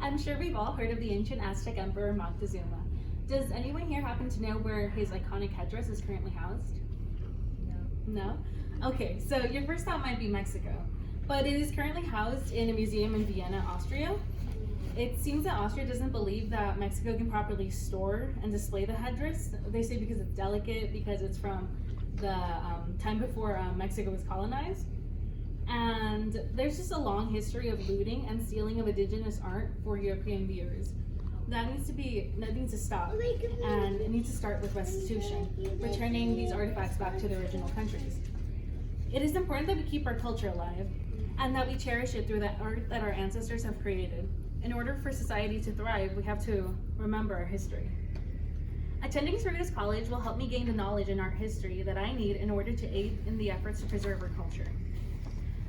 I'm sure we've all heard of the ancient Aztec Emperor Moctezuma. Does anyone here happen to know where his iconic headdress is currently housed? No? Okay, so your first thought might be Mexico, but it is currently housed in a museum in Vienna, Austria. It seems that Austria doesn't believe that Mexico can properly store and display the headdress. They say because it's delicate, because it's from the time before Mexico was colonized. And there's just a long history of looting and stealing of indigenous art for European viewers. That needs to stop, and it needs to start with restitution, returning these artifacts back to their original countries. It is important that we keep our culture alive, and that we cherish it through that art that our ancestors have created. In order for society to thrive, we have to remember our history. Attending Cerritos College will help me gain the knowledge in art history that I need in order to aid in the efforts to preserve our culture.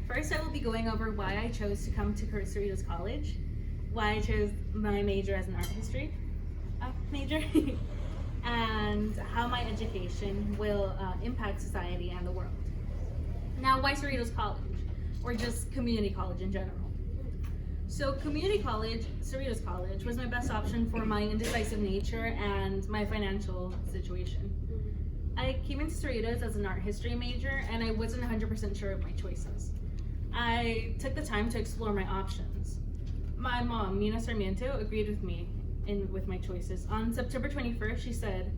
First, I will be going over why I chose to come to Cerritos College, why I chose my major as an art history major, and how my education will impact society and the world. Now, why Cerritos College, or just community college in general? So community college, Cerritos College, was my best option for my indecisive nature and my financial situation. I came into Cerritos as an art history major, and I wasn't 100% sure of my choices. I took the time to explore my options. My mom, Mina Sarmiento, agreed with me with my choices. On September 21st, she said,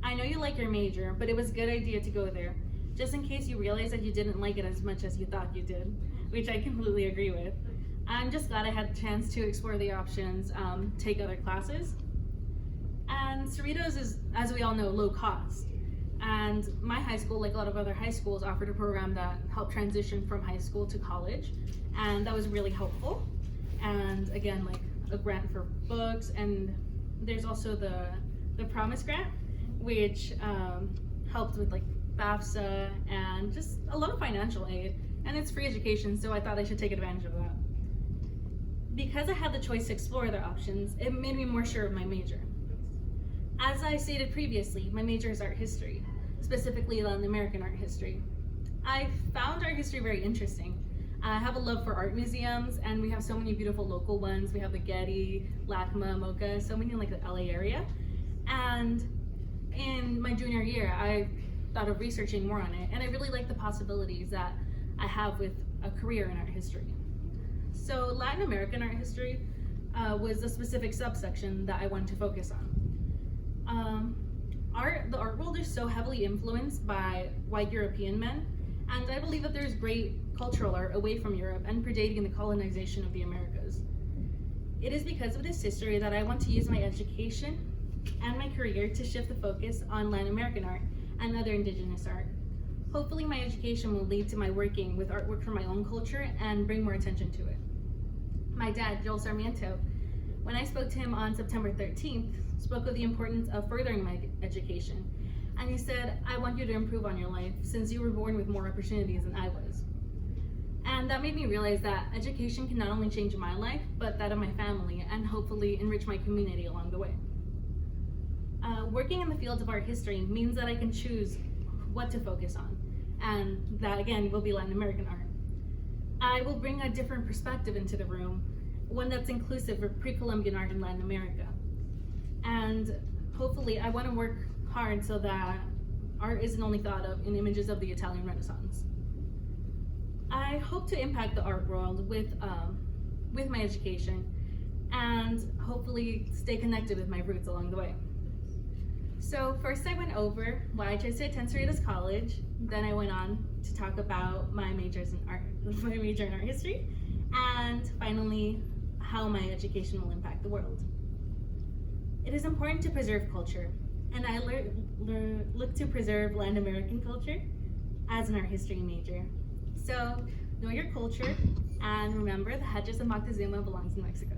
"I know you like your major, but it was a good idea to go there, just in case you realize that you didn't like it as much as you thought you did," which I completely agree with. I'm just glad I had the chance to explore the options, take other classes. And Cerritos is, as we all know, low cost. And my high school, like a lot of other high schools, offered a program that helped transition from high school to college. And that was really helpful. And again, like a grant for books, and there's also the Promise Grant, which helped with like FAFSA and just a lot of financial aid. And it's free education, so I thought I should take advantage of that. Because I had the choice to explore other options, it made me more sure of my major. As I stated previously, my major is art history, specifically Latin American art history. I found art history very interesting. I have a love for art museums, and we have so many beautiful local ones. We have the Getty, LACMA, MoCA, so many in like the LA area. And in my junior year, I thought of researching more on it, and I really like the possibilities that I have with a career in art history. So Latin American art history was a specific subsection that I wanted to focus on. The art world is so heavily influenced by white European men, and I believe that there's great cultural art away from Europe and predating the colonization of the Americas. It is because of this history that I want to use my education and my career to shift the focus on Latin American art and other indigenous art. Hopefully my education will lead to my working with artwork from my own culture and bring more attention to it. My dad, Joel Sarmiento, when I spoke to him on September 13th, spoke of the importance of furthering my education. And he said, "I want you to improve on your life since you were born with more opportunities than I was." And that made me realize that education can not only change my life, but that of my family, and hopefully enrich my community along the way. Working in the field of art history means that I can choose what to focus on, and that again will be Latin American art. I will bring a different perspective into the room, one that's inclusive of pre-Columbian art in Latin America. And hopefully I want to work hard so that art isn't only thought of in images of the Italian Renaissance. I hope to impact the art world with my education, and hopefully stay connected with my roots along the way. So first I went over why I chose to attend Cerritos College, then I went on to talk about my major in art history, and finally how my education will impact the world. It is important to preserve culture, and I look to preserve Latin American culture as an art history major. So know your culture, and remember the headdress of Moctezuma belongs in Mexico.